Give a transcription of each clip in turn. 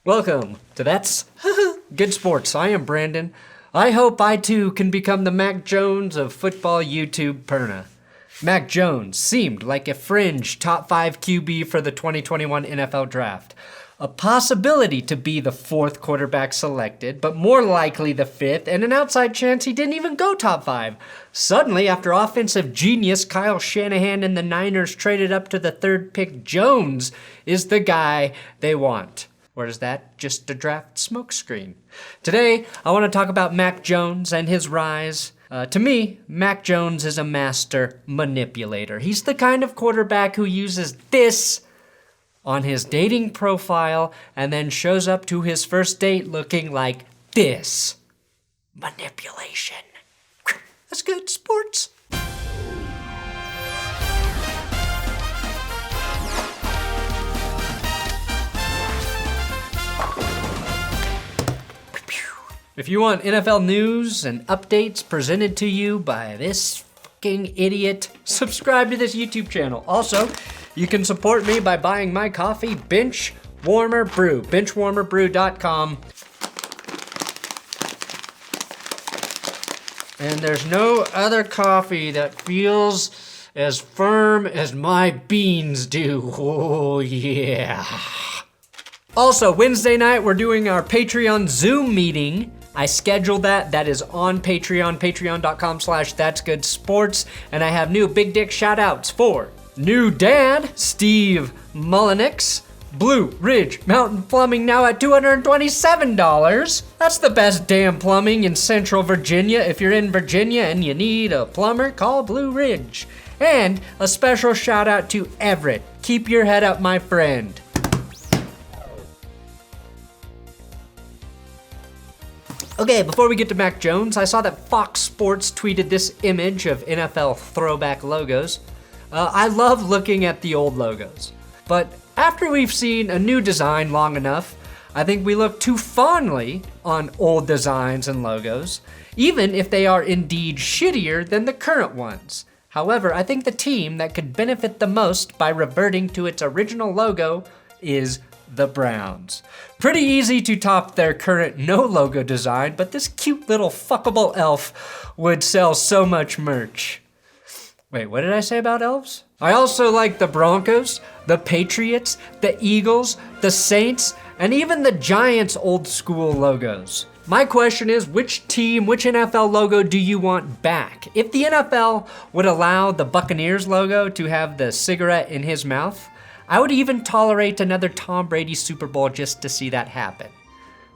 Welcome to That's Good Sports. I am Brandon. I hope I too can become the Mac Jones of football YouTube Perna. Mac Jones seemed like a fringe top 5 QB for the 2021 NFL Draft. A possibility to be the 4th quarterback selected, but more likely the 5th, and an outside chance he didn't even go top 5. Suddenly, after offensive genius Kyle Shanahan and the Niners traded up to the 3rd pick, Jones is the guy they want. Or is that just a draft smokescreen? Today, I want to talk about Mac Jones and his rise. To me, Mac Jones is a master manipulator. He's the kind of quarterback who uses this on his dating profile and then shows up to his first date looking like this. Manipulation. That's good, sports. If you want NFL news and updates presented to you by this fucking idiot, subscribe to this YouTube channel. Also, you can support me by buying my coffee, Benchwarmer Brew, benchwarmerbrew.com. And there's no other coffee that feels as firm as my beans do. Oh, yeah. Also, Wednesday night, we're doing our Patreon Zoom meeting. I scheduled that. That is on Patreon, patreon.com/thatsgoodsports. And I have new big dick shout outs for new dad, Steve Mullenix, Blue Ridge Mountain Plumbing now at $227. That's the best damn plumbing in Central Virginia. If you're in Virginia and you need a plumber, call Blue Ridge. And a special shout out to Everett. Keep your head up, my friend. Okay, before we get to Mac Jones, I saw that Fox Sports tweeted this image of NFL throwback logos. I love looking at the old logos, but after we've seen a new design long enough, I think we look too fondly on old designs and logos, even if they are indeed shittier than the current ones. However, I think the team that could benefit the most by reverting to its original logo is the Browns. Pretty easy to top their current no logo design, but this cute little fuckable elf would sell so much merch. Wait, what did I say about elves? I also like the Broncos, the Patriots, the Eagles, the Saints, and even the Giants' old school logos. My question is, which team, which NFL logo do you want back? If the NFL would allow the Buccaneers logo to have the cigarette in his mouth, I would even tolerate another Tom Brady Super Bowl just to see that happen.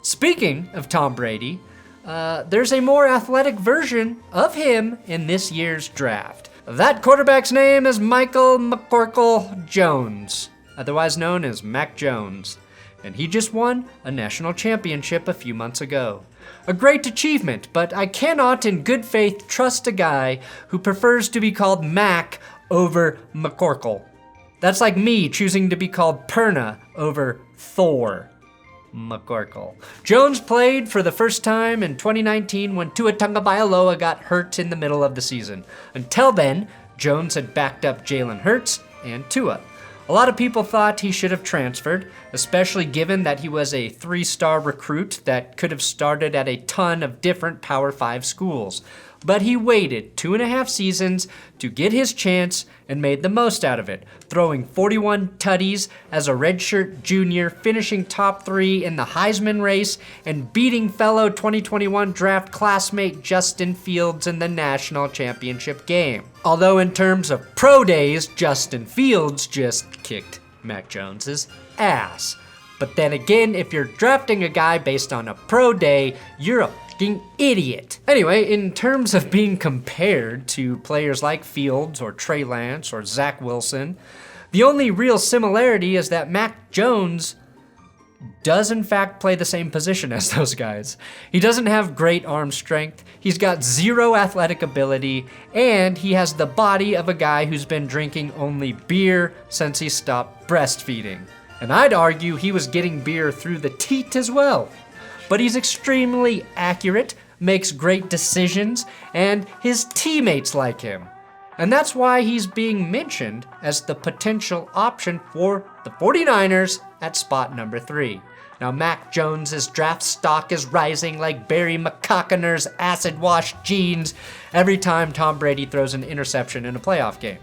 Speaking of Tom Brady, there's a more athletic version of him in this year's draft. That quarterback's name is Michael McCorkle Jones, otherwise known as Mac Jones, and he just won a national championship a few months ago. A great achievement, but I cannot in good faith trust a guy who prefers to be called Mac over McCorkle. That's like me choosing to be called Perna over Thor McCorkle. Jones played for the first time in 2019 when Tua Tagovailoa got hurt in the middle of the season. Until then, Jones had backed up Jalen Hurts and Tua. A lot of people thought he should have transferred, especially given that he was a 3-star recruit that could have started at a ton of different Power 5 schools. But he waited 2.5 seasons to get his chance and made the most out of it, throwing 41 tutties as a redshirt junior, finishing top 3 in the Heisman race, and beating fellow 2021 draft classmate Justin Fields in the national championship game. Although in terms of pro days, Justin Fields just kicked Mac Jones's ass. But then again, if you're drafting a guy based on a pro day, you're a fucking idiot. Anyway, in terms of being compared to players like Fields or Trey Lance or Zach Wilson, the only real similarity is that Mac Jones does in fact play the same position as those guys. He doesn't have great arm strength, he's got zero athletic ability, and he has the body of a guy who's been drinking only beer since he stopped breastfeeding. And I'd argue he was getting beer through the teat as well. But he's extremely accurate, makes great decisions, and his teammates like him. And that's why he's being mentioned as the potential option for the 49ers at spot number 3. Now, Mac Jones' draft stock is rising like Barry McCockener's acid-washed jeans every time Tom Brady throws an interception in a playoff game.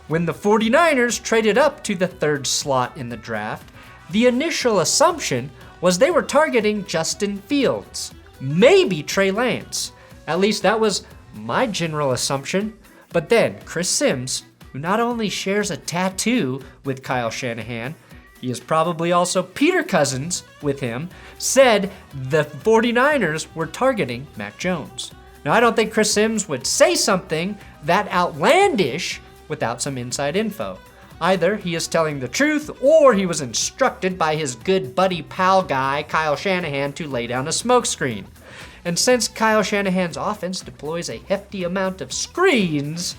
When the 49ers traded up to the 3rd slot in the draft, the initial assumption was they were targeting Justin Fields, maybe Trey Lance. At least that was my general assumption. But then Chris Sims, who not only shares a tattoo with Kyle Shanahan, he is probably also Peter Cousins with him, said the 49ers were targeting Mac Jones. Now, I don't think Chris Sims would say something that outlandish without some inside info. Either he is telling the truth or he was instructed by his good buddy pal guy, Kyle Shanahan, to lay down a smokescreen. And since Kyle Shanahan's offense deploys a hefty amount of screens,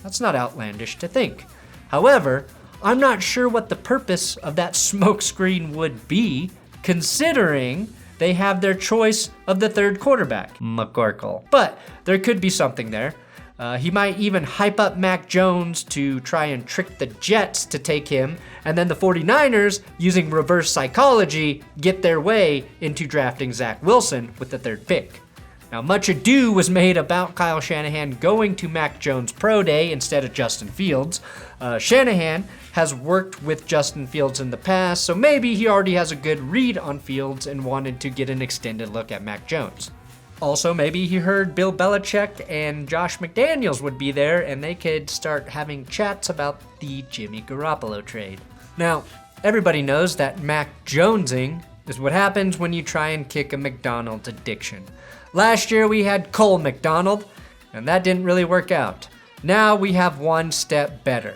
that's not outlandish to think. However, I'm not sure what the purpose of that smokescreen would be, considering they have their choice of the 3rd quarterback, McCorkle. But there could be something there. He might even hype up Mac Jones to try and trick the Jets to take him, and then the 49ers, using reverse psychology, get their way into drafting Zach Wilson with the 3rd pick. Now, much ado was made about Kyle Shanahan going to Mac Jones' pro day instead of Justin Fields. Shanahan has worked with Justin Fields in the past, so maybe he already has a good read on Fields and wanted to get an extended look at Mac Jones. Also, maybe he heard Bill Belichick and Josh McDaniels would be there and they could start having chats about the Jimmy Garoppolo trade. Now, everybody knows that Mac Jonesing is what happens when you try and kick a McDonald's addiction. Last year we had Cole McDonald, and that didn't really work out. Now we have one step better.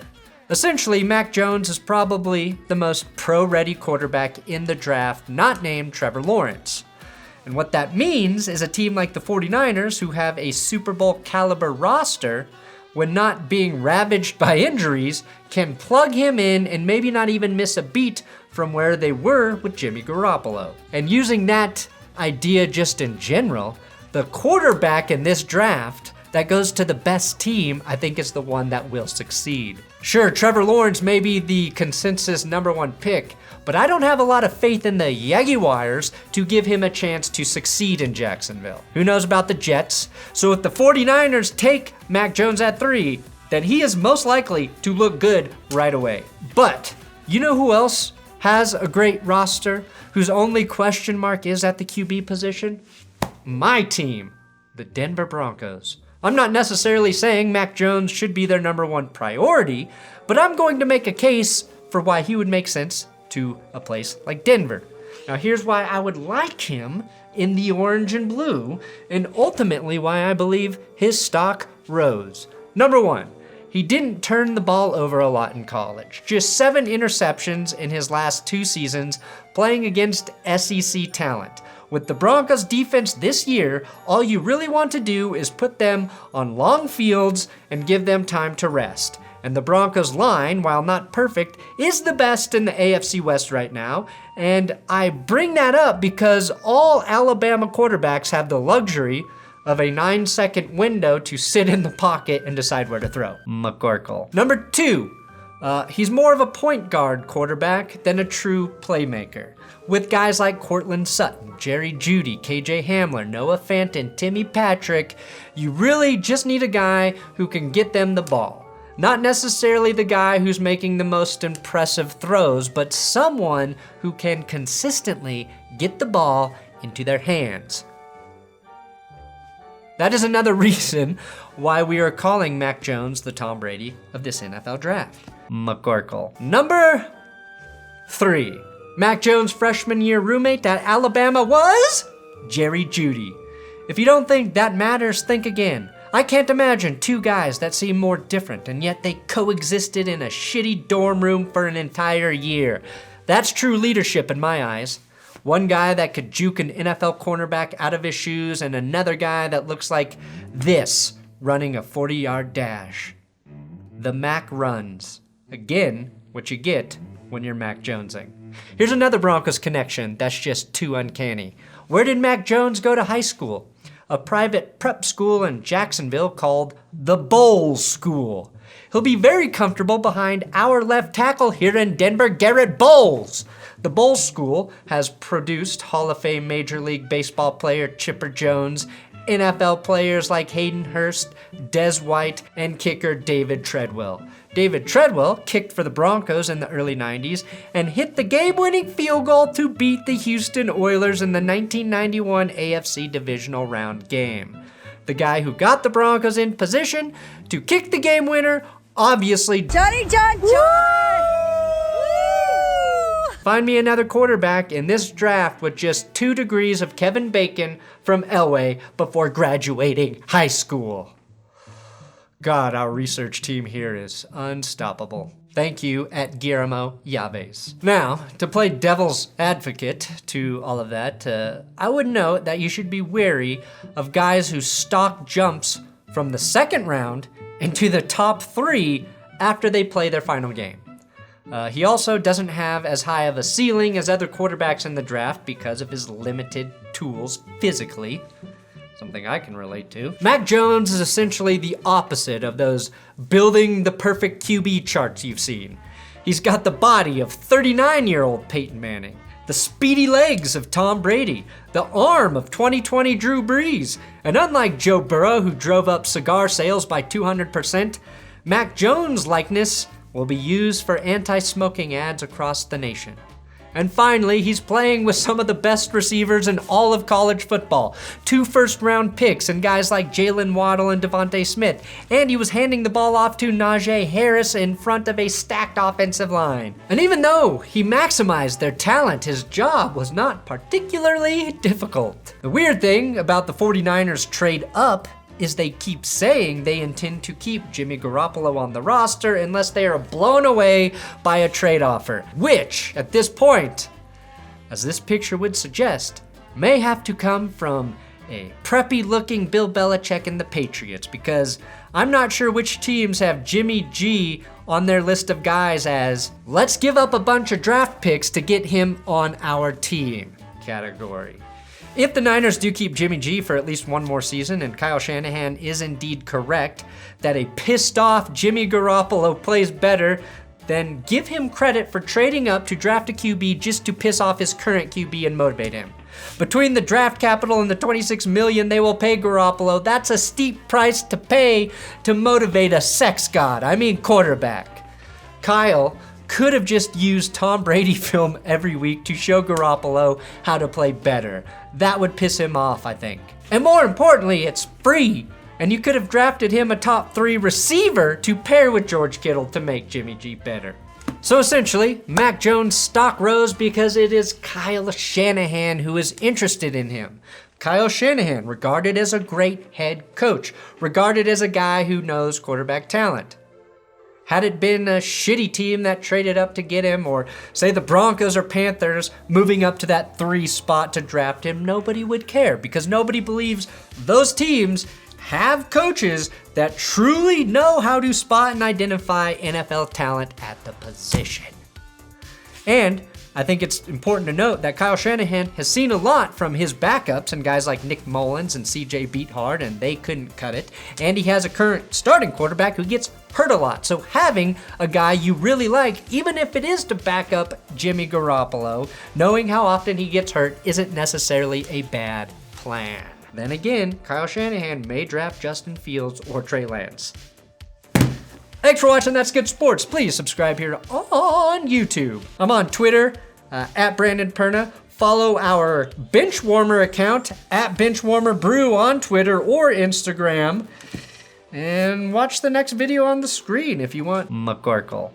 Essentially, Mac Jones is probably the most pro-ready quarterback in the draft, not named Trevor Lawrence. And what that means is a team like the 49ers, who have a Super Bowl caliber roster, when not being ravaged by injuries, can plug him in and maybe not even miss a beat from where they were with Jimmy Garoppolo. And using that idea just in general, the quarterback in this draft that goes to the best team, I think, is the one that will succeed. Sure, Trevor Lawrence may be the consensus number 1 pick, but I don't have a lot of faith in the Jaguars to give him a chance to succeed in Jacksonville. Who knows about the Jets? So if the 49ers take Mac Jones at 3, then he is most likely to look good right away. But you know who else has a great roster, whose only question mark is at the QB position? My team, the Denver Broncos. I'm not necessarily saying Mac Jones should be their number 1 priority, but I'm going to make a case for why he would make sense to a place like Denver. Now, here's why I would like him in the orange and blue, and ultimately why I believe his stock rose. Number 1, he didn't turn the ball over a lot in college. Just 7 interceptions in his last 2 seasons playing against SEC talent. With the Broncos defense this year, all you really want to do is put them on long fields and give them time to rest. And the Broncos line, while not perfect, is the best in the AFC West right now. And I bring that up because all Alabama quarterbacks have the luxury of a 9-second window to sit in the pocket and decide where to throw. McCorkle. Number 2, he's more of a point guard quarterback than a true playmaker. With guys like Cortland Sutton, Jerry Jeudy, KJ Hamler, Noah Fant, and Timmy Patrick, you really just need a guy who can get them the ball. Not necessarily the guy who's making the most impressive throws, but someone who can consistently get the ball into their hands. That is another reason why we are calling Mac Jones the Tom Brady of this NFL draft. McCorkle. Number 3. Mac Jones' freshman year roommate at Alabama was Jerry Jeudy. If you don't think that matters, think again. I can't imagine 2 guys that seem more different, and yet they coexisted in a shitty dorm room for an entire year. That's true leadership in my eyes. One guy that could juke an NFL cornerback out of his shoes, and another guy that looks like this, running a 40-yard dash. The Mac runs. Again, what you get when you're Mac Jonesing. Here's another Broncos connection that's just too uncanny. Where did Mac Jones go to high school? A private prep school in Jacksonville called the Bowles School. He'll be very comfortable behind our left tackle here in Denver, Garrett Bowles. The Bowl School has produced Hall of Fame Major League Baseball player Chipper Jones, NFL players like Hayden Hurst, Des White, and kicker David Treadwell. David Treadwell kicked for the Broncos in the early 90s and hit the game-winning field goal to beat the Houston Oilers in the 1991 AFC Divisional Round game. The guy who got the Broncos in position to kick the game winner, obviously Johnny John John! Find me another quarterback in this draft with just 2 degrees of Kevin Bacon from Elway before graduating high school. God, our research team here is unstoppable. Thank you at Guillermo Yaves. Now, to play devil's advocate to all of that, I would note that you should be wary of guys whose stock jumps from the second round into the top 3 after they play their final game. He also doesn't have as high of a ceiling as other quarterbacks in the draft because of his limited tools physically. Something I can relate to. Mac Jones is essentially the opposite of those building the perfect QB charts you've seen. He's got the body of 39-year-old Peyton Manning, the speedy legs of Tom Brady, the arm of 2020 Drew Brees, and unlike Joe Burrow, who drove up cigar sales by 200%, Mac Jones' likeness will be used for anti-smoking ads across the nation. And finally, he's playing with some of the best receivers in all of college football. 2 first-round picks and guys like Jalen Waddle and Devontae Smith. And he was handing the ball off to Najee Harris in front of a stacked offensive line. And even though he maximized their talent, his job was not particularly difficult. The weird thing about the 49ers trade up is they keep saying they intend to keep Jimmy Garoppolo on the roster unless they are blown away by a trade offer, which, at this point, as this picture would suggest, may have to come from a preppy-looking Bill Belichick and the Patriots, because I'm not sure which teams have Jimmy G on their list of guys as, let's give up a bunch of draft picks to get him on our team category. If the Niners do keep Jimmy G for at least 1 more season, and Kyle Shanahan is indeed correct that a pissed-off Jimmy Garoppolo plays better, then give him credit for trading up to draft a QB just to piss off his current QB and motivate him. Between the draft capital and the $26 million they will pay Garoppolo, that's a steep price to pay to motivate a sex god, quarterback. Kyle could have just used Tom Brady film every week to show Garoppolo how to play better. That would piss him off, I think. And more importantly, it's free. And you could have drafted him a top 3 receiver to pair with George Kittle to make Jimmy G better. So essentially, Mac Jones' stock rose because it is Kyle Shanahan who is interested in him. Kyle Shanahan, regarded as a great head coach, regarded as a guy who knows quarterback talent. Had it been a shitty team that traded up to get him, or say the Broncos or Panthers moving up to that 3 spot to draft him, nobody would care because nobody believes those teams have coaches that truly know how to spot and identify NFL talent at the position. And I think it's important to note that Kyle Shanahan has seen a lot from his backups and guys like Nick Mullins and CJ Beathard, and they couldn't cut it. And he has a current starting quarterback who gets hurt a lot. So having a guy you really like, even if it is to back up Jimmy Garoppolo, knowing how often he gets hurt isn't necessarily a bad plan. Then again, Kyle Shanahan may draft Justin Fields or Trey Lance. Thanks for watching That's Good Sports. Please subscribe here on YouTube. I'm on Twitter, at Brandon Perna. Follow our Benchwarmer account, at Benchwarmer Brew on Twitter or Instagram. And watch the next video on the screen if you want McCorkle.